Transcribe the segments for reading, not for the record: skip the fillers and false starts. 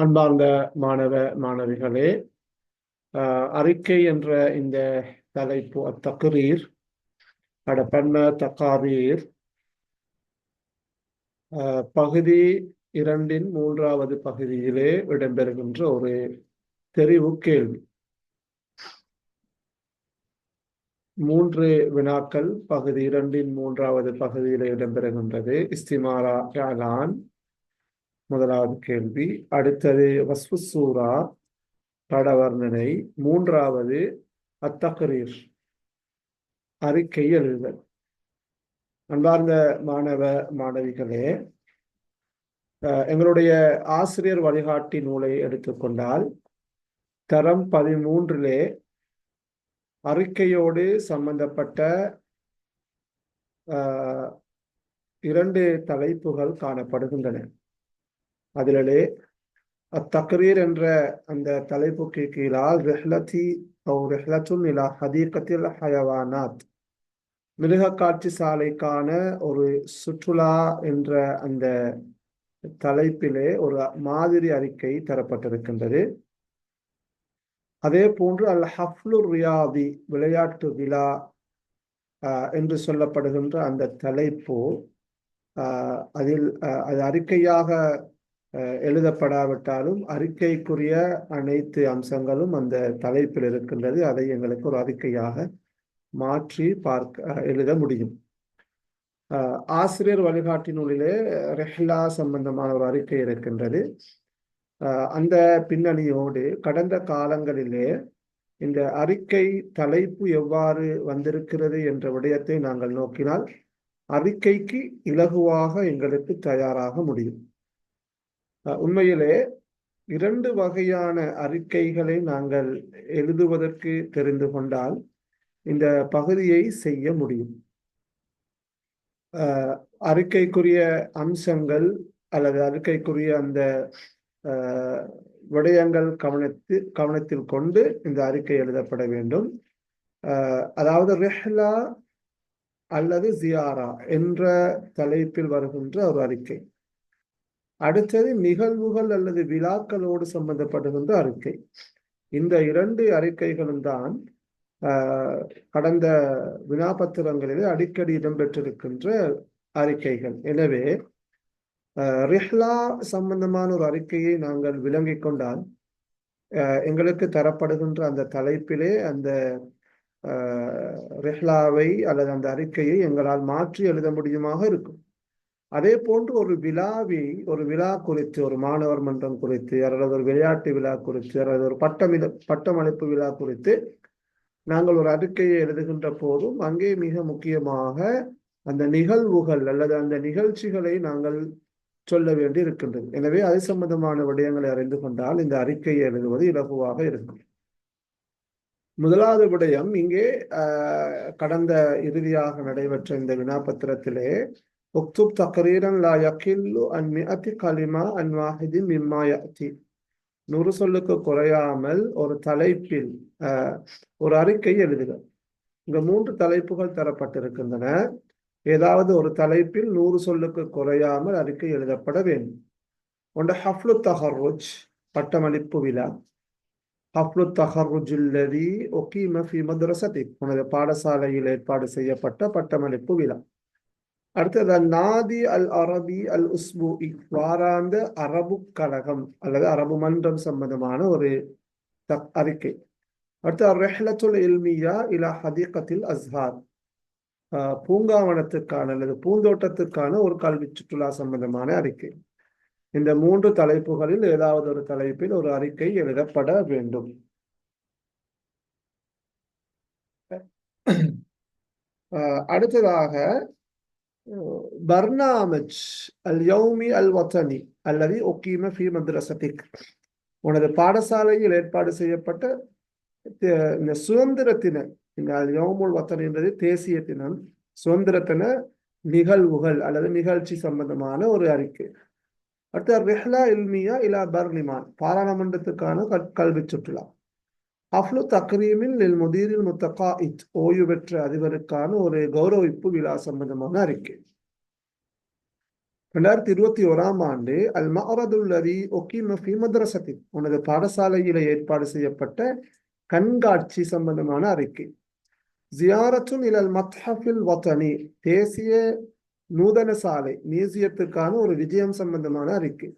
அன்பார்ந்த மாணவ மாணவிகளே, அறிக்கை என்ற இந்த தலைப்பு அத்தக்ரீர் பன்ன தக்காரீர் பகுதி 2 மூன்றாவது பகுதியிலே இடம்பெறுகின்ற ஒரு தெரிவு கேள்வி. 3 வினாக்கள் பகுதி 2 மூன்றாவது பகுதியிலே இடம்பெறுகின்றது. இஸ்திமாரா யாலான் முதலாவது கேள்வி, அடுத்தது வஸ்ஃபு சூரா படவர்ணனை, மூன்றாவது அத்தக்ரீர் அறிக்கை எழுதுதல். அன்பார்ந்த மாணவ மாணவிகளே, எங்களுடைய ஆசிரியர் வழிகாட்டி நூலை எடுத்துக்கொண்டால் தரம் 13 அறிக்கையோடு சம்பந்தப்பட்ட 2 தலைப்புகள் காணப்படுகின்றன. அதிலே அத்தக்ரீர் என்ற அந்த தலைப்புக்கு கீழால் ரிஹ்லத்துன் இலா ஹதீகத்தில் ஹயவானாத், மிருக காட்சி சாலைக்கான ஒரு சுற்றுலா என்ற அந்த தலைப்பிலே ஒரு மாதிரி அறிக்கை தரப்பட்டிருக்கின்றது. அதே போன்று அல் ஹஃப்லுர் ரியாதி, விளையாட்டு விழா என்று சொல்லப்படுகின்ற அந்த தலைப்பு அதில் அது அறிக்கையாக எழுதப்படாவிட்டாலும் அறிக்கைக்குரிய அனைத்து அம்சங்களும் அந்த தலைப்பில் இருக்கின்றது. அதை எங்களுக்கு ஒரு அறிக்கையாக மாற்றி எழுத முடியும். ஆசிரியர் வழிகாட்டி நூலிலே ரெஹ்லா சம்பந்தமான ஒரு அறிக்கை இருக்கின்றது. அந்த பின்னணியோடு கடந்த காலங்களிலே இந்த அறிக்கை தலைப்பு எவ்வாறு வந்திருக்கிறது என்ற விடயத்தை நாங்கள் நோக்கினால் அறிக்கைக்கு இலகுவாக எங்களுக்கு தயாராக முடியும். உண்மையிலே 2 வகையான அறிக்கைகளை நாங்கள் எழுதுவதற்கு தெரிந்து கொண்டால் இந்த பகுதியை செய்ய முடியும். அறிக்கைக்குரிய அம்சங்கள் அல்லது அறிக்கைக்குரிய அந்த விடயங்கள் கவனத்தில் கொண்டு இந்த அறிக்கை எழுதப்பட வேண்டும். அதாவது ரிஹ்லா அல்லது ஜியாரா என்ற தலைப்பில் வருகின்ற ஒரு அறிக்கை. அடுத்தது நிகழ்வுகள் அல்லது விழாக்களோடு சம்பந்தப்படுகின்ற அறிக்கை. இந்த 2 அறிக்கைகளும் தான் கடந்த வினாபத்திரங்களிலே அடிக்கடி இடம்பெற்றிருக்கின்ற அறிக்கைகள். எனவே ரிஹ்லா சம்பந்தமான ஒரு அறிக்கையை நாங்கள் விளங்கிக் கொண்டால் எங்களுக்கு தரப்படுகின்ற அந்த தலைப்பிலே அந்த ரிஹ்லாவை அல்லது அந்த அறிக்கையை எங்களால் மாற்றி எழுத முடியுமாக இருக்கும். அதே போன்று ஒரு விழா குறித்து, ஒரு மாணவர் மன்றம் குறித்து, அல்லது ஒரு விளையாட்டு விழா குறித்து, அல்லது ஒரு பட்டமளிப்பு விழா குறித்து நாங்கள் ஒரு அறிக்கையை எழுதுகின்ற போதும் அங்கே மிக முக்கியமாக அந்த நிகழ்வுகள் அல்லது அந்த நிகழ்ச்சிகளை நாங்கள் சொல்ல வேண்டி இருக்கின்றது. எனவே அது சம்பந்தமான விடயங்களை அறிந்து கொண்டால் இந்த அறிக்கையை எழுதுவது இலகுவாக இருக்கும். முதலாவது விடயம், இங்கே கடந்த இறுதியாக நடைபெற்ற இந்த வினாபத்திரத்திலே உக்துப் தக்ரீரன் லா யகில்லு அன் மிஅத்தி கலிமா அன் வாஹிதின் மிம்மா யஅதி, 100 சொல்லுக்கு குறையாமல் ஒரு தலைப்பில் ஒரு அறிக்கை எழுதுக. இங்க 3 தலைப்புகள் தரப்பட்டிருக்கின்றன. ஏதாவது ஒரு தலைப்பில் 100 சொல்லுக்கு குறையாமல் அறிக்கை எழுதப்பட வேண்டும். ஒன்று ஹஃப்லு தஹர்ருஜ், பட்டமளிப்பு விழா. ஹஃப்லு தஹர்ருஜ் அல்லதி உகீம ஃபீ மத்ரஸதிக், உனது பாடசாலையில் ஏற்பாடு செய்யப்பட்ட பட்டமளிப்பு விழா. அடுத்தது நாதி அல் அரபி அல் உஸ்பூஇ, வாராந்த அரபு கழகம் அல்லது அரபு மன்றம் சம்பந்தமான ஒரு அறிக்கை. அடுத்து ரிஹ்லத்துல் இல்மியா இலா ஹதீகத்தில் அஸ்ஹார், பூங்காவனத்துக்கான அல்லது பூந்தோட்டத்துக்கான ஒரு கல்வி சுற்றுலா சம்பந்தமான அறிக்கை. இந்த 3 தலைப்புகளில் ஏதாவது ஒரு தலைப்பில் ஒரு அறிக்கை எழுதப்பட வேண்டும். அடுத்ததாக பர்னாமஜ் அல் யௌமி அல் வத்தனி அல்லது உகீம ஃபீ மத்ரஸதிக், உனது பாடசாலையில் ஏற்பாடு செய்யப்பட்ட இந்த சுதந்திர தின, இந்த அல் யௌமுல் வத்தனி என்பது தேசிய தினம், சுதந்திர தின நிகழ்வுகள் அல்லது நிகழ்ச்சி சம்பந்தமான ஒரு அறிக்கை. அடுத்த ரிஹ்லா இல்மியா இலா பர்லிமான், பாராளுமன்றத்துக்கான கல்வி சுற்றுலா. ஹஃப்லு தக்ரீமில் லில் முதீரில் முத்தகாயித், ஓய்வு பெற்ற அதிபருக்கான ஒரு கௌரவிப்பு விழா சம்பந்தமான அறிக்கை. 2021ஆம் ஆண்டு அல் மஅரதுல்லதி உகீம ஃபீ மத்ரஸத்தி, உனது பாடசாலையில ஏற்பாடு செய்யப்பட்ட கண்காட்சி சம்பந்தமான அறிக்கை. ஜியாரத்துன் இலல் மத்ஹஃபில் வத்தனி, தேசிய நூதன சாலை மியூசியத்துக்கான ஒரு விஜயம் சம்பந்தமான அறிக்கை.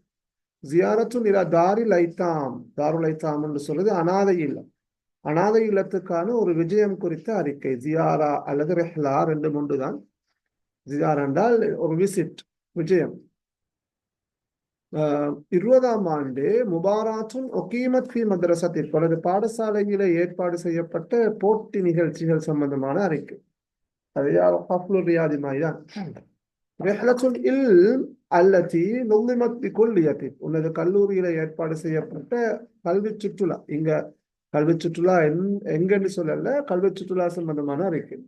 ஜியாரத்துன் இலா தாரில் ஐத்தாம், தாருல் ஐத்தாம் என்று சொல்றது அனாதை இல்லம், அனாதை இல்லத்துக்கான ஒரு விஜயம் குறித்த அறிக்கை. ஜியாரா அல்லது ரெஹ்லா ரெண்டு மூன்று தான். ஜியாரா என்றால் ஒரு விசிட், விஜயம். 20ஆம் ஆண்டு முபாராத்துன் ஒகீமத் ஃபி மദ്രസத்தில், அல்லது பாடசாலையில ஏற்பாடு செய்யப்பட்ட போட்டி நிகழ்ச்சிகள் சம்பந்தமான அறிக்கை. அது ஹஃப்லு ரியாதி மாதிரிதான். ரிஹ்லத்துல் இல்ம் அல்லதி நுலிமத் பிகுல்லியத்தி, உனது கல்லூரியில ஏற்பாடு செய்யப்பட்ட கல்வி சுற்றுலா. இங்க கல்வி சுற்றுலா எங்கன்னு சொல்லல, கல்வி சுற்றுலா சம்பந்தமான அறிக்கை.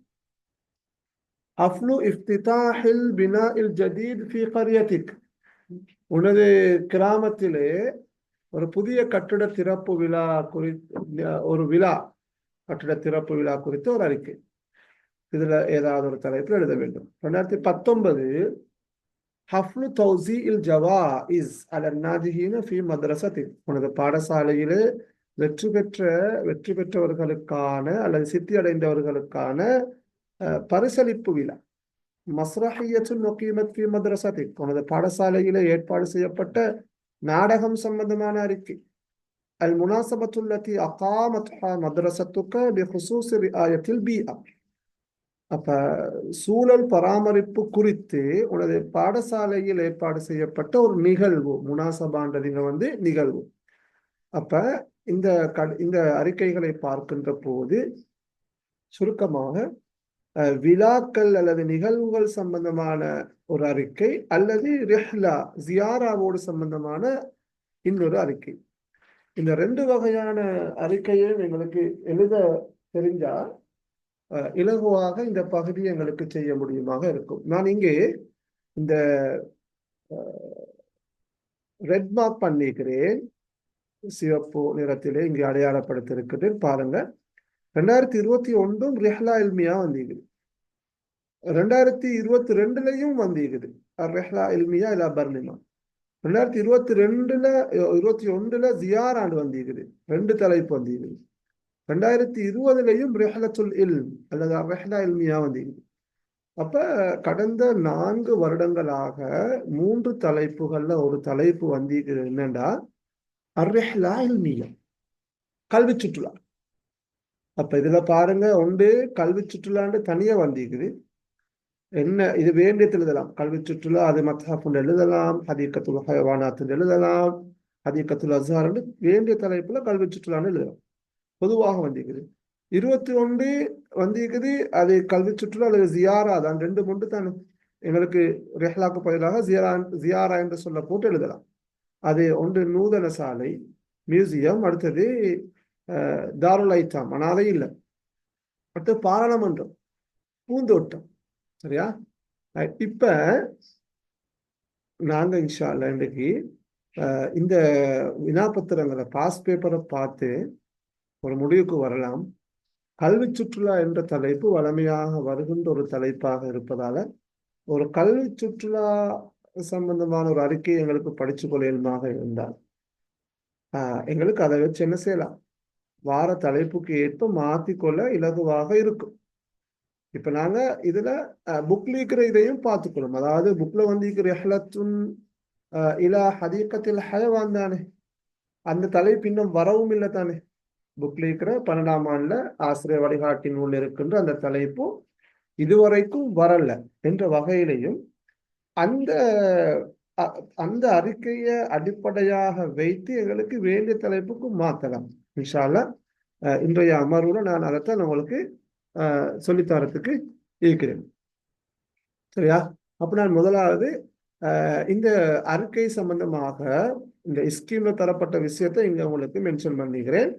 ஹஃப்லு இஃப்திதாஹில் பினாஇல் ஜதீத் ஃபி கரியத்திக், உனது கிராமத்திலே ஒரு புதிய கட்டிட திறப்பு விழா குறித்து ஒரு விழா, கட்டிட திறப்பு விழா குறித்து ஒரு அறிக்கை. இதுல ஏதாவது ஒரு தலைப்பில் எழுத வேண்டும். 2019 ஹஃப்லு தௌசி இல் ஜவா இஸ் அலன் நாஜிஹீன ஃபி மദ്രസத்தி, உனது பாடசாலையிலே வெற்றி பெற்றவர்களுக்கான அல்லது சித்தி அடைந்தவர்களுக்கான பரிசளிப்பு விழா. மஸ்ரஹியத்துன் உகீமத் ஃபி மദ്രസத்தி, உனது பாடசாலையிலே ஏற்பாடு செய்யப்பட்ட நாடகம் சம்பந்தமான அறிக்கை. அல் முனாசபத்துல்லதி அகாமத்ஹா மദ്രസத்துக பிஹுசூஸி ரிஆயத்தில் பீஅ, அப்ப சூழல் பராமரிப்பு குறித்து உனது பாடசாலையில் ஏற்பாடு செய்யப்பட்ட ஒரு நிகழ்வு. முனாசபான்றதுங்க நிகழ்வு. அப்ப இந்த இந்த அறிக்கைகளை பார்க்கின்ற போது சுருக்கமாக விழாக்கள் அல்லது நிகழ்வுகள் சம்பந்தமான ஒரு அறிக்கை, அல்லது ரிஹ்லா ஜியாராவோடு சம்பந்தமான இன்னொரு அறிக்கை. இந்த ரெண்டு வகையான அறிக்கையும் எங்களுக்கு எழுத தெரிஞ்சா இலகுவாக இந்த பகுதியை எங்களுக்கு செய்ய முடியுமாக இருக்கும். நான் இங்கே இந்த ரெட் மார்க் பண்ணிக்கிறேன், சிவப்பு நிறத்திலே இங்கே அடையாளப்படுத்திருக்கிறேன். பாருங்க, 2021 ரிஹ்லா இல்மியா வந்திருக்குது, 2022லயும் வந்திருக்குது ரெஹ்லா இல்மியா இலா பர்லிமா. 2021 ஜியாராண்டு வந்திருக்குது, ரெண்டு தலைப்பு வந்திருக்குது. 2020லயும் ரிஹ்லத்துல் இல்ம் அல்லது ரெஹ்லா இல்மியா வந்திருக்குது. அப்ப கடந்த 4 வருடங்களாக 3 தலைப்புகள்ல ஒரு தலைப்பு வந்திருக்குது. என்னண்டா அர்ரிஹ்லா இல்மியா, கல்வி சுற்றுலா. அப்ப இதுல பாருங்க, ஒன்று கல்வி சுற்றுலான்னு தனியா வந்திருக்குது. என்ன இது வேண்டியத்தில் எழுதலாம், கல்வி சுற்றுலா அது மத்ஹஃப்னு எழுதலாம், ஹதீகத்துல் ஹயவானாத்துன்னு எழுதலாம், ஹதீகத்துல் அஸ்ஹார் வேண்டிய தலைப்புல கல்வி சுற்றுலான்னு எழுதலாம். பொதுவாக வந்திருக்குது. 21 வந்திருக்குது, அது கல்வி சுற்றுலா அல்லது ஜியாரா தான், ரெண்டு மூன்று தானே. எங்களுக்கு ரெஹ்லாக்கு பதிலாக ஜியாரா என்று சொல்ல போட்டு எழுதலாம். அது ஒன்று நூதன சாலை மியூசியம், அடுத்தது தாருல் ஐத்தாம் அனாதை இல்லை, அடுத்து பாராளுமன்றம், பூந்தோட்டம். சரியா? இப்ப நாங்க இன்ஷா அல்லாஹ் இன்றைக்கு இந்த வினாபத்திரங்களை பாஸ் பேப்பரை பார்த்து ஒரு முடிவுக்கு வரலாம். கல்வி சுற்றுலா என்ற தலைப்பு வழமையாக வருகின்ற ஒரு தலைப்பாக இருப்பதால ஒரு கல்வி சுற்றுலா சம்பந்தமான ஒரு அறிக்கை எங்களுக்கு படிச்சு கொள்ளையமாக இருந்தால் எங்களுக்கு அதை வச்சு என்ன செய்யலாம், வார தலைப்புக்கு ஏற்ப மாத்திக்கொள்ள இலகுவாக இருக்கும். இப்ப நாங்க இதுல புக்ல இருக்கிற இதையும் பார்த்துக்கணும். அதாவது புக்ல இருக்கிற ரிஹ்லத்துன் இலா ஹதீகத்தில் ஹயவான் தானே, அந்த தலைப்பு இன்னும் வரவும் இல்லை தானே. புக்ல இருக்கிற 12ஆம் ஆண்டுல ஆசிரியர் வழிகாட்டி நூல் இருக்கின்ற அந்த தலைப்பு இதுவரைக்கும் வரல என்ற வகையிலையும் அந்த அந்த அறிக்கையை அடிப்படையாக வைத்து எங்களுக்கு வேண்டிய தலைப்புக்கு மாற்றலாம். இன்ஷா அல்லாஹ் இன்றைய அமர்வுல நான் அதைத்தான் உங்களுக்கு சொல்லித்தரத்துக்கு இருக்கிறேன். சரியா? அப்ப நான் முதலாவது இந்த அறிக்கை சம்பந்தமாக இந்த ஸ்கீம்ல தரப்பட்ட விஷயத்தை இங்க உங்களுக்கு மென்ஷன் பண்ணிக்கிறேன்.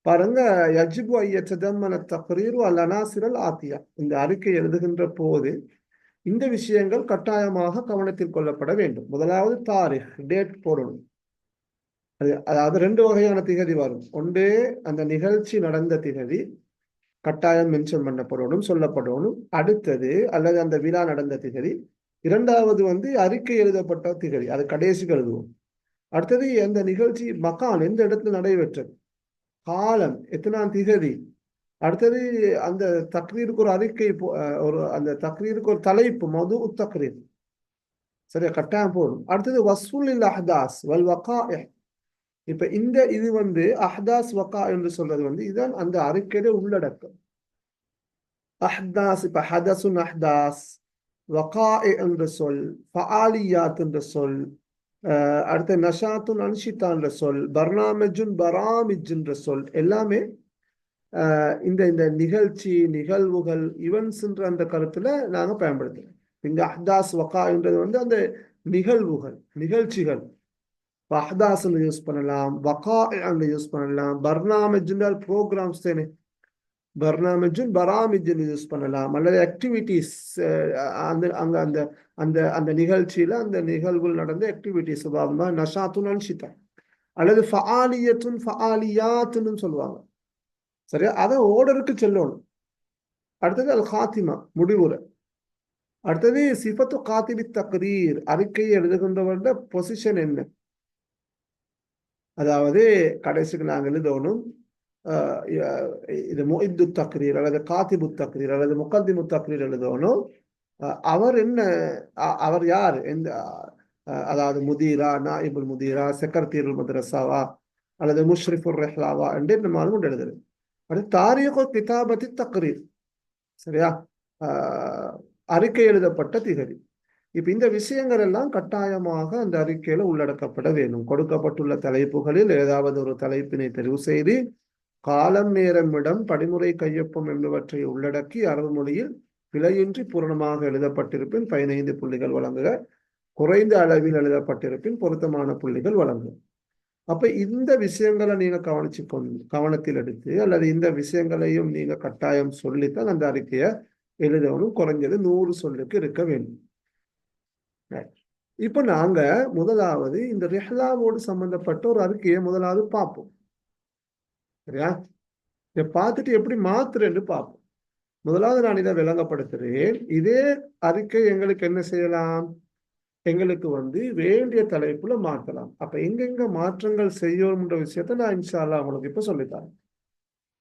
பாருங்க, யஜிபு ஐயத்ததம்மன தக்ரீரு அல் அனாசிரல் ஆத்தியா, இந்த அறிக்கை எழுதுகின்ற போது இந்த விஷயங்கள் கட்டாயமாக கவனத்தில் கொள்ளப்பட வேண்டும். முதலாவது தாரிக், டேட் போடணும். அதாவது 2 வகையான திகதி வரும். ஒன்று அந்த நிகழ்ச்சி நடந்த திகதி கட்டாயம் மென்ஷன் பண்ணப்படணும், சொல்லப்படணும். அடுத்தது அல்லது அந்த விழா நடந்த திகதி. இரண்டாவது வந்து அறிக்கை எழுதப்பட்ட திகதி, அது கடைசிக்கு எழுதுவோம். அடுத்தது அந்த நிகழ்ச்சி மகான் எந்த இடத்துல நடைபெற்றது, காலம் எத்தனாம் திகதி. அடுத்தது அந்த தக்ரீருக்கு ஒரு அறிக்கை, ஒரு அந்த தக்ரீருக்கு ஒரு தலைப்பு, மது தக்ரீர், சரியா, கட்டாயம் போடும். அடுத்தது வஸ்ஃபுல் அஹ்தாஸ் வல் வகாஇ. இப்ப இது வந்து அஹ்தாஸ் வகா என்று சொல்றது வந்து இதுதான் அந்த அறிக்கையில உள்ளடக்கம். அஹ்தாஸ், இப்ப ஹதசுன் அஹ்தாஸ், வகாஇ என்ற சொல், ஃபஆலியாத் என்ற சொல், அடுத்த நஷாத்துன் அன்ஷிதா என்ற சொல், பர்னாமஜுன் பராமிஜ் என்ற சொல், எல்லாமே இந்த இந்த நிகழ்ச்சி, நிகழ்வுகள், இவன்ஸ்ன்ற அந்த கருத்துல நாங்க பயன்படுத்துறோம். இங்க அஹ்தாஸ் வகா என்றது வந்து அந்த நிகழ்வுகள், நிகழ்ச்சிகள். அஹ்தாஸ் யூஸ் பண்ணலாம், வகா யூஸ் பண்ணலாம், பர்னாமஜ் ப்ரோக்ராம்ஸ் தானே, பர்னாமஜுன் பராமிஜ்னு யூஸ் பண்ணலாம், அல்லது ஆக்டிவிட்டீஸ், அந்த அங்க அந்த அந்த அந்த நிகழ்ச்சியில அந்த நிகழ்வுகள் நடந்த ஆக்டிவிட்டிஸ், நஷாத்துன் அன்ஷிதா, அல்லது ஃபஆலியத்துன் ஃபஆலியாத்துன்னு சொல்லுவாங்க, சரியா. அதை ஓர்டருக்கு செல்லணும். அடுத்தது அல் காத்திமா, முடிவுரை. அடுத்தது சிஃபத்து காத்திபி தக்ரீர், அறிக்கையை எழுதுகின்றவருடைய பொசிஷன் என்ன, அதாவது கடைசிக்கு நாங்கள் எழுதணும் இது முஇத்து தக்ரீர் அல்லது காத்திபு தக்ரீர் அல்லது முகத்திமு தக்ரீர் எழுதணும். அவர் என்ன, அவர் யார், எந்த, அதாவது முதீரா, நாயிபுல் முதீரா, செக்ரட்டீருல் மദ്രஸாவா அல்லது முஷ்ரிஃபுர் ரெஹ்லாவா என்று இந்த மாதிரி கொண்டு எழுதுறது. அடுத்து தாரீகு கிதாபத்தி தக்ரீர், சரியா, அறிக்கை எழுதப்பட்ட திகதி. இப்ப இந்த விஷயங்கள் எல்லாம் கட்டாயமாக அந்த அறிக்கையில உள்ளடக்கப்பட வேண்டும். கொடுக்கப்பட்டுள்ள தலைப்புகளில் ஏதாவது ஒரு தலைப்பினை தெரிவு செய்து காலம், நேரம், இடம், படிமுறை, கையொப்பம் என்பவற்றை உள்ளடக்கி அரபு மொழியில் பிழையின்றி பூரணமாக எழுதப்பட்டிருப்பின் 15 புள்ளிகள் வழங்குக. குறைந்த அளவில் எழுதப்பட்டிருப்பின் பொருத்தமான புள்ளிகள் வழங்குக. அப்ப இந்த விஷயங்களை நீங்க கவனத்தில் எடுத்து, அல்லது இந்த விஷயங்களையும் நீங்க கட்டாயம் சொல்லித்தான் அந்த அறிக்கையை எழுதணும். குறைஞ்சது 100 சொல்லுக்கு இருக்க வேண்டும். இப்ப நாங்க முதலாவது இந்த ரிஹ்லாவோடு சம்பந்தப்பட்ட ஒரு அறிக்கையை முதலாவது பார்ப்போம், சரியா. இதை பார்த்துட்டு எப்படி மாத்துறேன்னு பார்ப்போம். முதலாவது நான் இதை விளங்கப்படுத்துறேன். இதே அறிக்கை எங்களுக்கு என்ன செய்யலாம், எங்களுக்கு வந்து வேண்டிய தலைப்புல மாற்றலாம். அப்ப எங்கெங்க மாற்றங்கள் செய்யணும்ன்ற விஷயத்த நான் இன்ஷா அல்லாஹ் உங்களுக்கு இப்ப சொல்லித்தரேன்.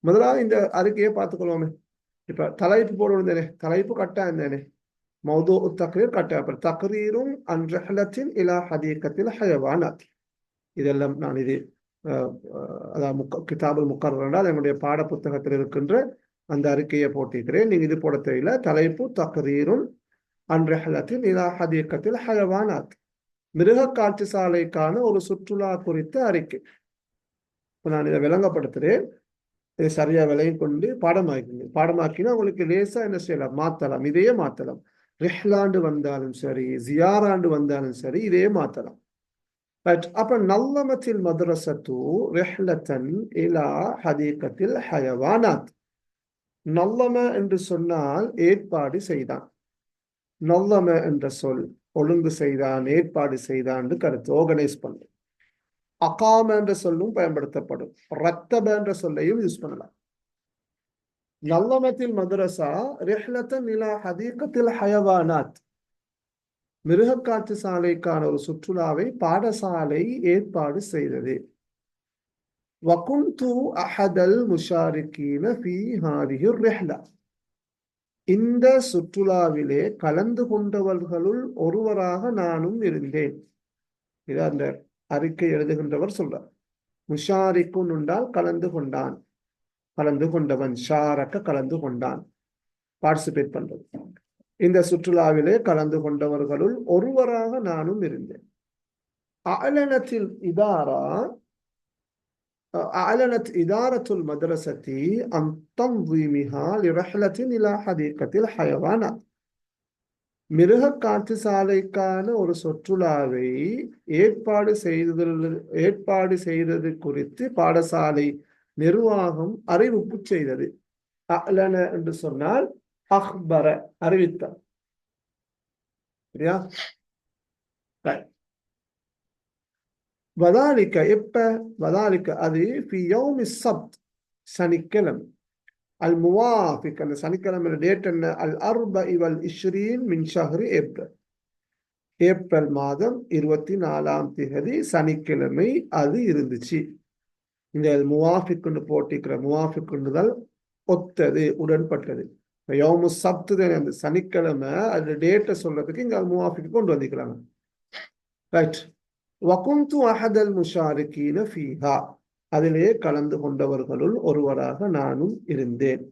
முதலாவது இந்த அறிக்கையை பார்த்துக்கொள்வோமே. இப்ப தலைப்பு போடணும் தானே, தலைப்பு கட்டாயம் தானே, மௌது தக்ரீர் கட்டாயம். அப்புறம் தக்ரீரும் அன் ரஹ்லத்தின் இலா ஹதீகத்தில் ஹயவானாத், இதெல்லாம் நான் இது அதாவது கிதாபுல் முக்கர்ரர் என்னுடைய பாட புத்தகத்தில் இருக்கின்ற அந்த அறிக்கையை போட்டிருக்கிறேன். நீங்க இது போட தெரியல. தலைப்பு தக்ரீரும் அன் ரஹ்லத்தின் இலா ஹதீகத்தில் ஹயவானாத், மிருக காட்சி சாலைக்கான ஒரு சுற்றுலா குறித்த அறிக்கை. இப்போ நான் இதை விளங்கப்படுத்துறேன். இதை சரியா விலையும் கொண்டு பாடமாக்கினா உங்களுக்கு லேசா என்ன செய்யலாம், மாத்தலாம். இதையே மாத்தலாம். ரிஹ்லாண்டு வந்தாலும் சரி, ஜியாராண்டு வந்தாலும் சரி, இதையே மாத்தலாம். அப்ப நல்லமத்தில் மദ്രസத்து ரிஹ்லத்தன் இலா ஹதீகத்தில் ஹயவானாத். நல்லம என்று சொன்னால் ஏற்பாடு செய்தான். நல்லம என்ற சொல் ஒழுங்கு செய்தான், ஏற்பாடு செய்தான் கருத்து, ஆர்கனைஸ் பண்ணு. அகாம என்ற சொல்லும் பயன்படுத்தப்படும். ரத்தப என்ற சொல்லையும் யூஸ் பண்ணலாம். நல்லமத்தில் மദ്രസா ரிஹ்லத்தன் இலா ஹதீகத்தில் ஹயவானாத், மிருகக்காட்சி சாலைக்கான ஒரு சுற்றுலாவை பாடசாலை ஏற்பாடு செய்தது. வகுந்து அஹதல் முஷாரிக்கீன ஃபீ ஹாதிஹி ரிஹ்லா, இந்த சுற்றுலாவிலே கலந்து கொண்டவர்களுள் ஒருவராக நானும் இருந்தேன். இது அந்த அறிக்கை எழுதுகின்றவர் சொல்றார். முஷாரிக்குன் என்றால் கலந்து கொண்டான், கலந்து கொண்டவன். ஷாரக்க கலந்து கொண்டான், பார்ட்டிசிபேட் பண்றது. இந்த சுற்றுலாவிலே கலந்து கொண்டவர்களுள் ஒருவராக நானும் இருந்தேன். அலனத்தில் இதாரா أعلنت إدارة المدرسة عن تنظيمها لرحلة إلى حديقة الحيوانات. மிருக காட்சி சாலைக்கான ஒரு சுற்றுலாவை ஏற்பாடு செய்தது குறித்து பாடசாலை நிர்வாகம் அறிவிப்பு செய்தது. அலன என்று சொன்னால் அஹ்பர, அறிவித்தார், சரியா. வதாலிக்க எப்ப, வதாலிக்க அது ஃபி யௌமி ஸப்த், சனிக்கிழமை. அல் முவாஃபிக், அந்த சனிக்கிழமை டேட் என்ன, அல் அர்பஇ வல் இஷ்ரீன் மின் ஷஹ்ரி ஏப்ரல், ஏப்ரல் மாதம் 24ஆம் தேதி சனிக்கிழமை அது இருந்துச்சு. இந்த முவாஃபிக்குன்னு போட்டிக்கிற முவாஃபிக்குன்னுதல் ஒத்தது, உடன்பட்டது. யௌமு சப்து அந்த சனிக்கிழமை அது டேட்டை சொல்றதுக்கு இங்க முவாஃபிக்கு கொண்டு வந்திருக்கிறாங்க. ரைட். வகுந்து அஹதல் முஷாரிகீன ஃபீஹா, அதிலே கலந்து கொண்டவர்களுள் ஒருவராக நானும் இருந்தேன்.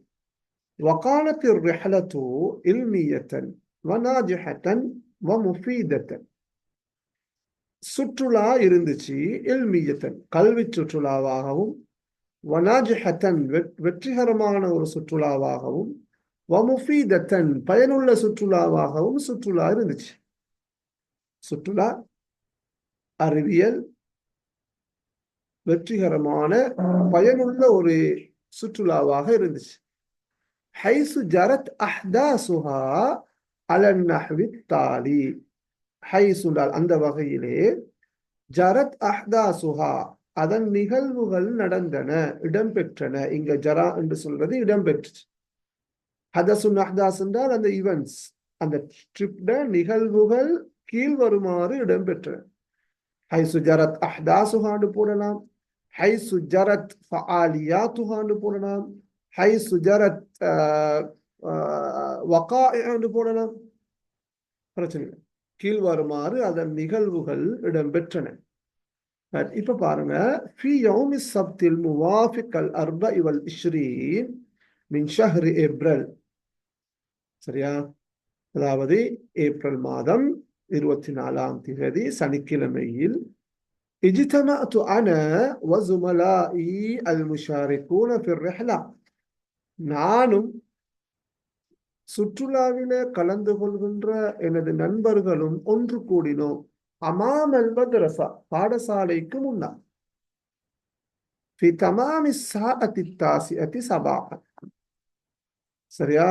வகாலத்திர் ரிஹலத்து இல்மியத்தன் வநாஜிஹத்தன் வமுஃபீதத்தன், சுற்றுலா இருந்துச்சு. இல்மியத்தன் கல்வி சுற்றுலாவாகவும், வநாஜிஹத்தன் வெற்றிகரமான ஒரு சுற்றுலாவாகவும், வமுஃபீதத்தன் பயனுள்ள சுற்றுலாவாகவும் சுற்றுலா இருந்துச்சு. சுற்றுலா அறிவியல் வெற்றிகரமான பயனுள்ள ஒரு சுற்றுலாவாக இருந்துச்சு. ஹைசு ஜரத் அஹ்தாசுஹா அலன் நஹ்வி தாலி, ஹைசுண்டால் அந்த வகையிலே, ஜரத் அஹ்தாசுஹா அதன் நிகழ்வுகள் நடந்தன, இடம்பெற்றன. இங்க ஜரா என்று சொல்றது இடம்பெற்று. ஹதசுன் அஹ்தாஸ் என்றால் அந்த ஈவென்ட்ஸ், அந்த ட்ரிப்ட நிகழ்வுகள் கீழ் வருமாறு இடம்பெற்றன. ஹைசு ஜரத் அஹ்தாசுஹான்னு போடலாம், ஹைசு ஜரத் ஃபஆலியாத்துஹான்னு போடலாம், ஹைசு ஜரத் வகாஇன்னு போடலாம், பிரச்சனை இல்லை. கீழ் வருமாறு அதன் நிகழ்வுகள் இடம்பெற்றன. இப்ப பாருங்க, ஃபி யௌமி ஸப்தில் முவாஃபிகல் அர்பஇ வல் இஷ்ரீன் மின் ஷஹ்ரி ஏப்ரல், சரியா? அதாவது ஏப்ரல் மாதம் 24ஆம் தேதி சனிக்கிழமையில், இஜ்தமஅது அன வ ஸுமலாஇ அல் முஷாரிகூன ஃபிர் ரிஹ்லா, நானும் சுற்றுலாவிலே கலந்து கொள்கின்ற எனது நண்பர்களும் ஒன்று கூடினோம். அமாமல் மத்ரஸா பாடசாலைக்கு முன்னால், ஃபி தமாமி ஸாஅத்தி தாசிஅத்தி ஸபாஹன், சரியா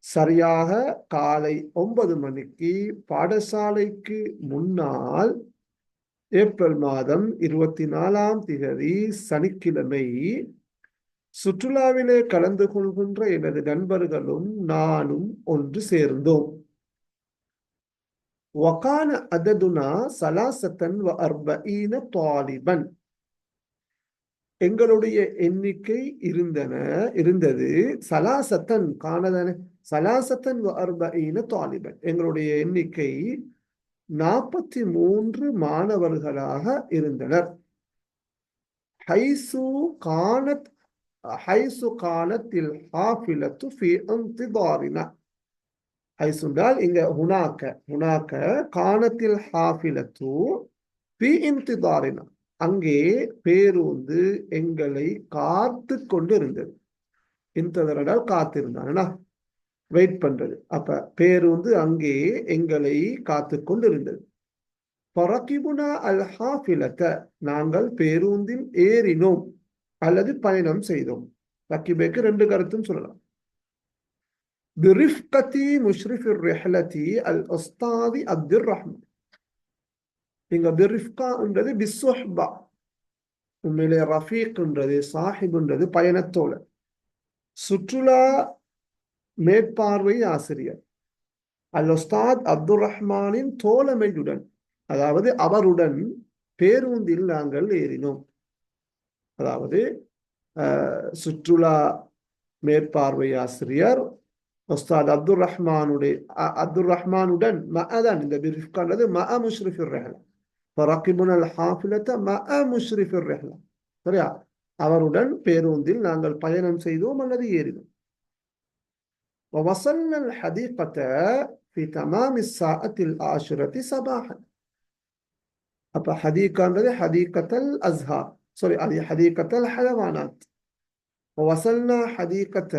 சரியாக காலை 9 மணிக்கு பாடசாலைக்கு முன்னால், ஏப்ரல் மாதம் 24ஆம் தேதி சனிக்கிழமை, சுற்றுலாவிலே கலந்து கொள்கின்ற எனது நண்பர்களும் நானும் ஒன்று சேர்ந்தோம். வகான அததுனா சலாசத்தன் வ அர்பஈன தாலிபன், எங்களுடைய எண்ணிக்கை இருந்தது சலாசத்தன், காணதானே, சலாசத்தன் வ அர்பஈன தாலிபன், எங்களுடைய எண்ணிக்கை 43 மாணவர்களாக இருந்தனர். ஹைசு கானத் ஹைசு கானத்தில் ஹாஃபிலத்து ஃபி இன்திதாரினா, ஹைசுண்டால் இங்க ஹுனாக்க கானத்தில் ஹாஃபிலத்து ஃபி இன்திதாரினா, அங்கே பேருந்து எங்களை காத்து கொண்டு இருந்தது. இன்ததரனால் காத்திருந்தானா, வெயிட் பண்றது. அப்ப பேருந்து அங்கே எங்களை காத்து கொண்டு இருந்தது. பரகிபுனா அல் ஹாஃபிலத, நாங்கள் பேருந்தில் ஏறினோம் அல்லது பயணம் செய்தோம். ரக்கிபேக்கு 2 கருத்தும் சொல்லலாம். பிரிஃப்கதி முஷ்ரிஃபிர் ரிஹ்லதி அல் உஸ்தாதி அப்துர் ரஹ்மான், இங்க பிரிஃப்கான்றது பிஸ்ஸுஹ்பா, உண்மையிலே ரஃபீக்ன்றது சாஹிப்ன்றது பயணத்தோழர். சுற்றுலா மேற்பார்வை ஆசிரியர் அல் உஸ்தாத் அப்துர் ரஹ்மானின் தோழமையுடன், அதாவது அவருடன் பேருந்தில் நாங்கள் ஏறினோம். அதாவது சுற்றுலா மேற்பார்வை ஆசிரியர் உஸ்தாத் அப்துர் ரஹ்மானுடன் மஅதான் இந்த பிரிஃப்கான்றது மஅ முஷ்ரிஃபிர் ரிஹ்லா, ஃபரகிபுனா அல் ஹாஃபிலத மஅ முஷ்ரிஃபிர் ரிஹ்லா, சரியா? அவருடன் பேருந்தில் நாங்கள் பயணம் செய்தோம் அல்லது ஏறினோம். ووصلنا الحديقة في تمام الساعة العاشرة صباحا. அப்ப ஹதீகான்றது ஹதீகத்தல் அஸ்ஹார், சாரி அது ஹதீகத்தல் ஹயவானாத். வசல்னா ஹதீகத்த,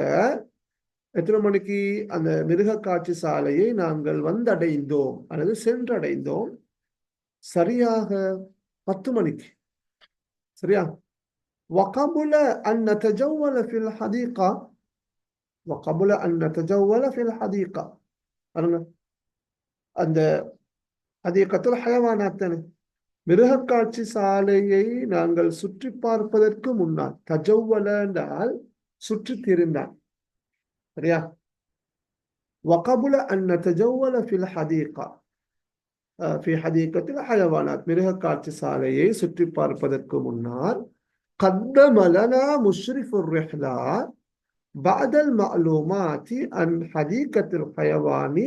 எத்தனை மணிக்கு? அந்த மிருக காட்சி சாலையை நாங்கள் வந்தடைந்தோம் அல்லது சென்றடைந்தோம், சரியாக 10 மணிக்கு, சரியா? وقبل أن نتجول في الحديقة وقبل أن نتجول في الحديقة، அந்த ஹதீகத்துல் ஹயவானாத் தானே, மிருகக்காட்சி சாலையை நாங்கள் சுற்றி பார்ப்பதற்கு முன்னால், தஜவ்வல என்றால் சுற்றி திரிந்தான், சரியா? வகபுல அன் நதஜவ்வல ஃபில் ஹதீகா, ஃபி ஹதீகத்தில் ஹயவானாத் மிருக காட்சி சாலையை சுற்றி பார்ப்பதற்கு முன்னால் قدم لنا مشرف الرحلة بعد المعلومات عن حديقة الحيوان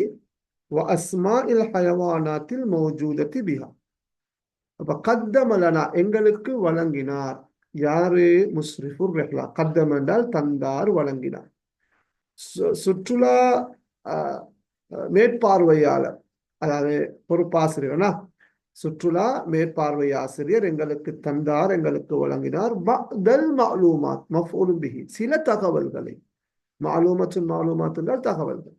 وأسماء الحيوانات الموجودة بها. அப்ப கத்தம லனா எங்களுக்கு வழங்கினார். யாரு? முஸ்ரிஃபுர் ரஹ்லா. கத்தம் என்றால் தந்தார், வழங்கினார். சுற்றுலா மேற்பார்வையாளர், அதாவது பொறுப்பாசிரியர்னா சுற்றுலா மேற்பார்வை ஆசிரியர் எங்களுக்கு தந்தார், எங்களுக்கு வழங்கினார். பஅதல் மஅலூமாத் மஃஊலும் பிஹி, சில தகவல்களை. மாலூமாத் என்றால் தகவல்கள்.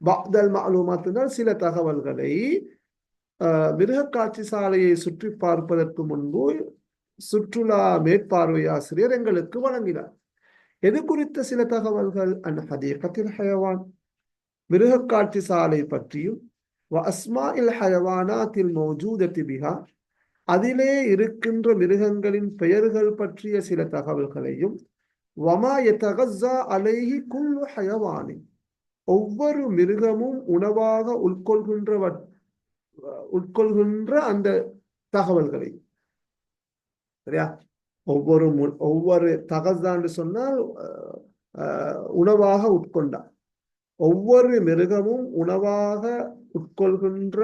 பஅதல் மஅலூமாத் என்றால் சில தகவல்களை மிருக காட்சி சாலையை சுற்றி பார்ப்பதற்கு முன்பு சுற்றுலா மேற்பார்வை ஆசிரியர் எங்களுக்கு வழங்கினார். எது குறித்த சில தகவல்கள்? அன் ஹதீகத்தில் ஹயவான், மிருக காட்சி சாலை பற்றியும், வஅஸ்மாஇல் ஹயவானாத்தில் மௌஜூதத்தி பிஹா, அதிலே இருக்கின்ற மிருகங்களின் பெயர்கள் பற்றிய சில தகவல்களையும், வமா யதகஸ்ஸா அலைஹி குல்லு ஹயவானின், ஒவ்வொரு மிருகமும் உணவாக உட்கொள்கின்ற அந்த தகவல்களை. சரியா? ஒவ்வொரு தகஸ்தான் சொன்னால் உணவாக உட்கொண்டார். ஒவ்வொரு மிருகமும் உணவாக உட்கொள்கின்ற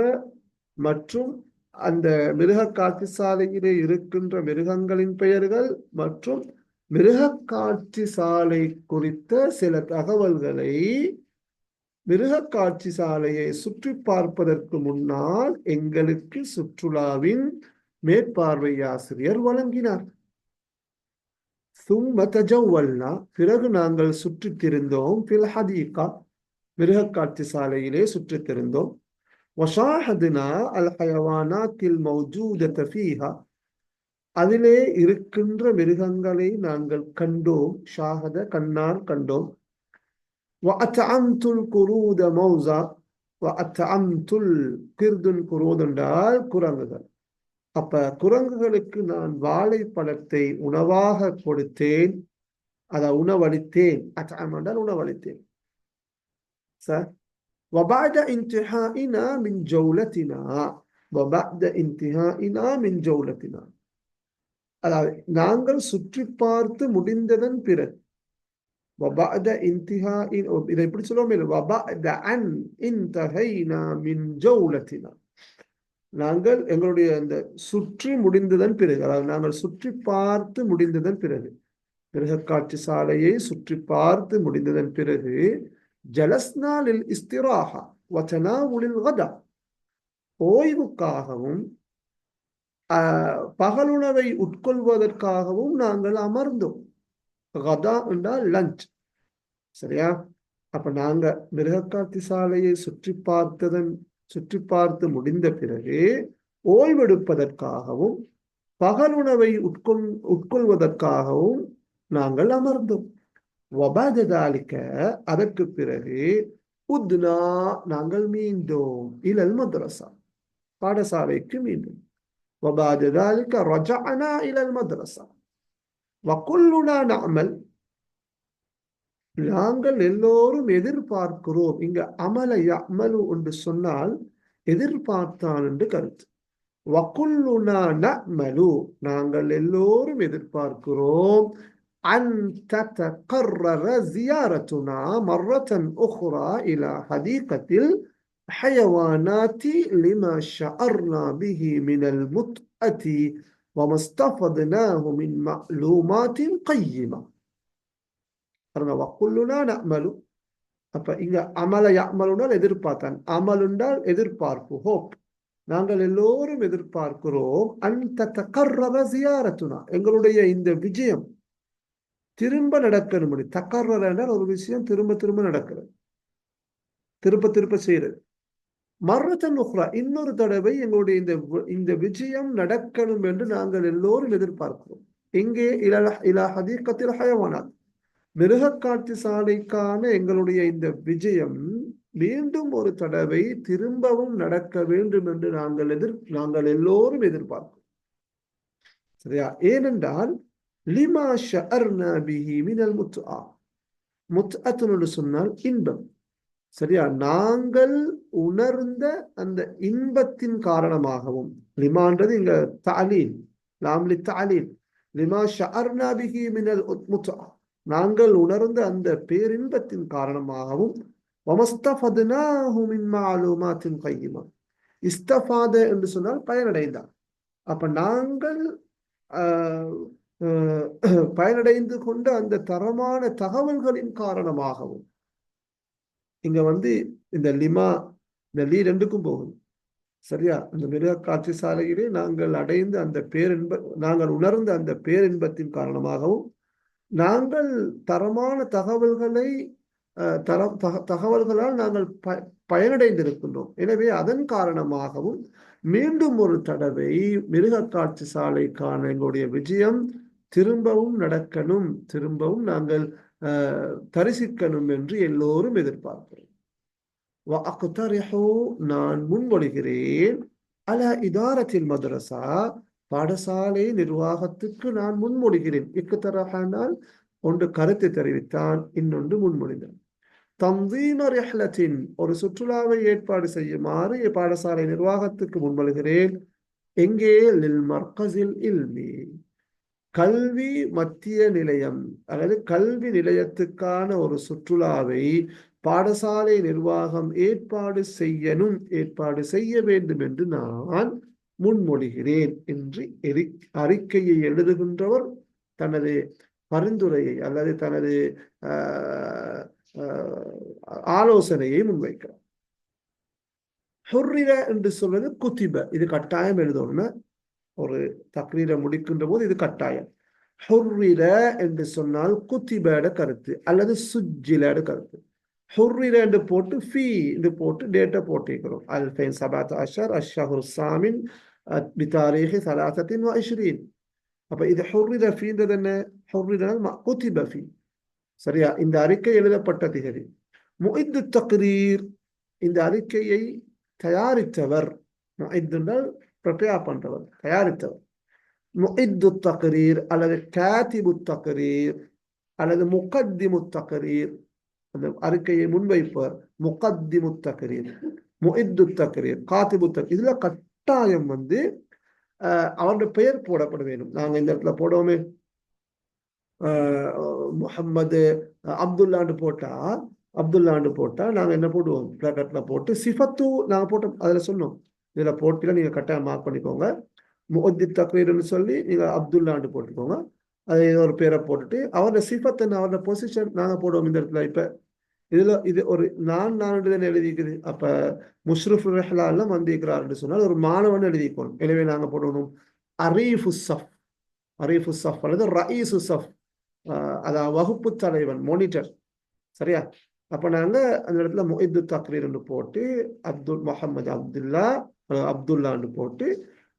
மற்றும் அந்த மிருக காட்சி சாலையிலே இருக்கின்ற மிருகங்களின் பெயர்கள் மற்றும் மிருக காட்சி சாலை குறித்த சில தகவல்களை மிருக காட்சி சாலையை சுற்றி பார்ப்பதற்கு முன்னால் எங்களுக்கு சுற்றுலாவின் மேற்பார்வை ஆசிரியர் வழங்கினார். சும்ம தஜவ்வல்னா, பிறகு நாங்கள் சுற்றித் திரிந்தோம். ஃபில் ஹதீகா, மிருக காட்சி சாலையிலே சுற்றித் திரிந்தோம். வஷாஹதுனா அல் ஹயவானாத்தில் மௌஜூதத ஃபீஹா, அதிலே இருக்கின்ற மிருகங்களை நாங்கள் கண்டோம். ஷாஹத கண்ணால் கண்டோம். வஅத்அம்துல் குரூத மௌஸா, வஅத்அம்துல் கிர்துன் குரூத் என்றால் குரங்குகள். அப்ப குரங்குகளுக்கு நான் வாழைப்பழத்தை உணவாக கொடுத்தேன், அதை உணவளித்தேன். அத்அம் என்றால் உணவளித்தேன். சார், وبعد انتهائنا من جولتنا وبعد انتهائنا من جولتنا, அதாவது நாங்கள் சுற்றி பார்த்து முடிந்ததன் பிறகு. وبعد انتهاء, இதை எப்படி சொல்லுவோம்? وبعد أن انتهينا من جولتنا, நாங்கள் எங்களுடைய அந்த சுற்றி முடிந்ததன் பிறகு, அதாவது நாங்கள் சுற்றி பார்த்து முடிந்ததன் பிறகு, மிருக காட்சி சாலையை சுற்றி பார்த்து முடிந்ததன் பிறகு, ஜலஸ்னா லில் இஸ்திராஹா வ தனாவுலில் கதா, ஓய்வுக்காகவும் பகலுணவை உட்கொள்வதற்காகவும் நாங்கள் அமர்ந்தோம். கதா என்றால் லஞ்ச். சரியா? அப்ப நாங்க மிருக காட்சி சாலையை சுற்றி பார்த்து முடிந்த பிறகு ஓய்வெடுப்பதற்காகவும் பகலுணவை உட்கொள்வதற்காகவும் நாங்கள் அமர்ந்தோம். வபததாலிக்க, அதற்கு பிறகு உத்னா, நாங்கள் மீண்டோம். இலல் மத்ரஸா, பாடசாலைக்கு மீண்டும். வபததாலிக்க ரஜஅனா இலல் மத்ரஸா வகுல்லுனா நஅமல், நாங்கள் எல்லோரும் எதிர்பார்க்கிறோம். இங்க அமல யஅமலு என்று சொன்னால் எதிர்பார்த்தான் என்று கருத்து. வகுல்லுனா நஅமலு, நாங்கள் எல்லோரும் எதிர்பார்க்கிறோம். அன் ததகர்ரர ஜியாரத்துனா மர்ரத்தன் உக்ரா இலா ஹதீகத்தில் ஹயவானாத்தி லிமா ஷஅர்னா பிஹி மினல் முத்அதி வமஸ்தஃபத்னாஹு மின் மஅலூமாத்தின் கையிமா. வகுல்லுனா நஅமலு, அப்ப இங்க அமல யஅமலுனால் எதிர்பார்த்தான், அமலுண்டால் எதிர்பார்ப்பு, ஹோப். நாங்கள் எல்லோரும் எதிர்பார்க்கிறோம். அன் ததகர்ரர ஜியாரத்துனா, எங்களுடைய இந்த விஜயம் திரும்ப நடக்கணும். தகர்ரர என்றால் ஒரு விஷயம் திரும்ப திரும்ப நடக்கிறது, திரும்ப திரும்ப செய்யறது. மர்ரத்தன் உக்ரா, இன்னொரு தடவை எங்களுடைய இந்த விஜயம் நடக்கணும் என்று நாங்கள் எல்லோரும் எதிர்பார்க்கிறோம். இங்கே இலா ஹதீகத்தில் ஹயவானாத், மிருக காட்சி சாலைக்கான எங்களுடைய இந்த விஜயம் மீண்டும் ஒரு தடவை திரும்பவும் நடக்க வேண்டும் என்று நாங்கள் எல்லோரும் எதிர்பார்க்கிறோம். சரியா? ஏனென்றால் லிமா ஷஅர்னா பிஹி மினல் முத்ஆ, முத்அத்துன்னு சொன்னால் இன்பம். சரியா, நாங்கள் உணர்ந்த அந்த இன்பத்தின் காரணமாகவும். லிமான்றது இங்க தாலீல், லாம்லி தாலீல். லிமா ஷஅர்னா பிஹி மினல் முத்ஆ, நாங்கள் உணர்ந்த அந்த பேரின்பத்தின் காரணமாகவும். வமஸ்தஃபத்னாஹு மின் மஅலூமாத்தின் கையிமா, இஸ்தஃபாத என்று சொன்னால் பயனடைந்தார். அப்ப நாங்கள் ஆஹ், பயனடைந்து கொண்ட அந்த தரமான தகவல்களின் காரணமாகவும். இங்க வந்து இந்த லிமா, இந்த லீ ரெண்டுக்கும் போகுது. சரியா, அந்த மிருக காட்சி சாலையிலே நாங்கள் அடைந்த அந்த பேரின்ப, நாங்கள் உணர்ந்த அந்த பேரின்பத்தின் காரணமாகவும், நாங்கள் தரமான தகவல்களை தகவல்களால் நாங்கள் பயனடைந்திருக்கின்றோம். எனவே அதன் காரணமாகவும் மீண்டும் ஒரு தடவை மிருக காட்சி சாலைக்கான எங்களுடைய விஜயம் திரும்பவும் நடக்கணும், திரும்பவும் நாங்கள் தரிசிக்கணும் என்று எல்லோரும் எதிர்பார்க்கிறோம். நான் முன்மொழிகிறேன், அல இதாரத்தில் மதரசா, பாடசாலை நிர்வாகத்துக்கு நான் முன்மொழிகிறேன். இக்குத்தரஹானால் ஒன்று கருத்து தெரிவித்தான், இன்னொன்று முன்மொழிந்தான். தந்தீம ரிஹ்லத்தின், ஒரு சுற்றுலாவை ஏற்பாடு செய்யுமாறு பாடசாலை நிர்வாகத்துக்கு முன்மொழிகிறேன். எங்கே? லில் மர்கஸில் இல்மி, கல்வி மத்திய நிலையம் அல்லது கல்வி நிலையத்துக்கான ஒரு சுற்றுலாவை பாடசாலை நிர்வாகம் ஏற்பாடு செய்ய வேண்டும் என்று நான் முன்மொழிகிறேன் என்று அறிக்கையை எழுதுகின்றவர் தனது பரிந்துரையை அல்லது தனது ஆலோசனையை முன்வைக்கிறார். ஹுர்ரிர என்று சொல்வது குத்திப, இது கட்டாயம் எழுதணும். ஒரு தக்ரீரை முடிக்கின்ற போது இது கட்டாயம். ஹுர்ரிர என்று சொன்னால் குத்திபட கருத்து அல்லது சுஜ்ஜிலட கருத்து. ஹுர்ரிர என்று போட்டு ஃபீ என்று போட்டு டேட்டா போட்டிருக்கிறோம். 2017 அஷ்ஷஹுர் சாமின் பிதாரீஹி 23. அப்ப இது ஹுர்ரிர ஃபீன்றது என்ன? ஹுர்ரிரல் குத்திப ஃபீ. சரியா, இந்த அறிக்கை எழுதப்பட்ட திகதி. முஇத்து தக்ரீர், இந்த அறிக்கையை தயாரித்தவர். முஇத்துனால் ப்ரிப்பேர் பண்றவர், தயாரித்தவர். முஇத்து தக்ரீர் அல்லது காத்திபு தக்ரீர் அல்லது முகத்திமு தக்ரீர், அந்த அறிக்கையை முன்வைப்பவர் முகத்திமு தக்ரீர், முஇத்து தக்ரீர், காத்திபு தக்ரீர். இதுல கட்டாயம் வந்து அவருடைய பெயர் போடப்பட வேண்டும். நாங்க இந்த இடத்துல போடுவோமே முஹம்மது அப்துல்லாண்டு போட்டா நாங்க என்ன போடுவோம்? பிராக்கெட்ல போட்டு சிஃபத்து நாங்க போட்டோம், அதுல சொன்னோம். இதுல போட்டில நீங்க கட்டாயம் மார்க் பண்ணிக்கோங்க. முஹத்தி தக்ரீர்னு சொல்லி நீங்க அப்துல்லாண்டு போட்டுக்கோங்க. அது ஒரு பேரை போட்டுட்டு அவரோட சிஃபத் என்ன, அவரோட பொசிஷன் நாங்க போடுவோம் இந்த இடத்துல. இப்ப இதுல இது ஒரு நான் எழுதிக்குது. அப்ப முஷ்ரஃப் ரஹ்லா எல்லாம் வந்திருக்கிறார்னு சொன்னால் ஒரு மாணவன் எழுதிக்கணும். எனவே நாங்க போடணும் அரீஃபு சஃப், அரீஃபு சஃப் அல்லது ரயீசு சஃப், அதான் வகுப்பு தலைவன், மானிட்டர். சரியா, அப்ப நாங்க அந்த இடத்துல முஇத்து தக்ரீர் போட்டு முஹம்மது அப்துல்லான்னு போட்டு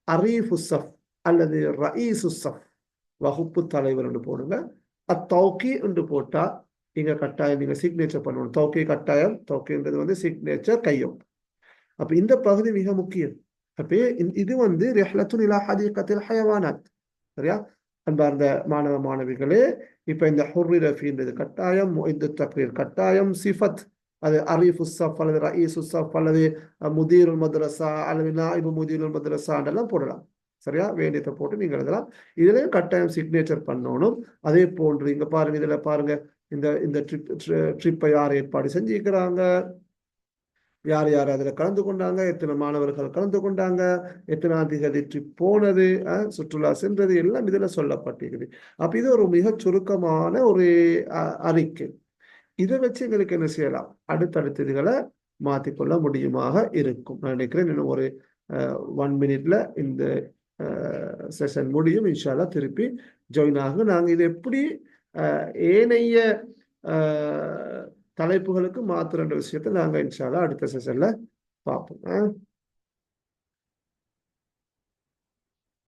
அரீஃபு சஃப் அல்லது ரயீசு சஃப், வகுப்பு தலைவர் போடுங்க. அத்தௌக்கி என்று போட்டா நீங்க கட்டாயம் நீங்க சிக்னேச்சர் பண்ணணும். தௌக்கி கட்டாயம், தௌக்கின்றது வந்து சிக்னேச்சர், கையும். அப்ப இந்த பகுதி மிக முக்கியம். அப்ப இது வந்து ரிஹ்லத்துன் இலா ஹதீகத்தில் ஹயவானாத். சரியா, அன்பார்ந்த மாணவ மாணவிகளே, இப்ப இந்த ஹுர்ரிர ஃபீன்றது கட்டாயம், முஇத்து தக்ரீர் கட்டாயம், சிஃபத் அது அரீஃபு சஃப் அல்லது ரயீசு சஃப் அல்லது முதீருல் மദ്രസா அல்லது நாயிபு முதீருல் மദ്രസா எல்லாம் போடலாம். சரியா, வேண்டியதை போட்டு நீங்க எழுதலாம். இதுலயும் கட்டாயம் சிக்னேச்சர் பண்ணணும். அதே போன்று இங்க பாருங்க, இதுல பாருங்க, இந்த இந்த ட்ரிப்பை யார் ஏற்பாடு செஞ்சிருக்கிறாங்க, யார் யார் அதுல கலந்து கொண்டாங்க, எத்தனை மாணவர்கள் கலந்து கொண்டாங்க, எத்தனாம் தேதி ட்ரிப் போனது, சுற்றுலா சென்றது, எல்லாம் இதுல சொல்லப்பட்டிருக்குது. அப்ப இது ஒரு மிக சுருக்கமான ஒரு அறிக்கை. இதை வச்சு எங்களுக்கு என்ன செய்யலாம்? அடுத்தடுத்த இதுகளை மாற்றிக்கொள்ள முடியுமாக இருக்கும். நான் நினைக்கிறேன் இன்னும் ஒரு 1 மினிட்ல இந்த செஷன் முடியும். இன்ஷால்லா திருப்பி ஜாயின் ஆகும். நாங்கள் இது எப்படி ஏனைய தலைப்புகளுக்கு மாத்திரன்ற விஷயத்தை நாங்கள் இன்ஷால்லா அடுத்த செஷன்ல பார்ப்போம்.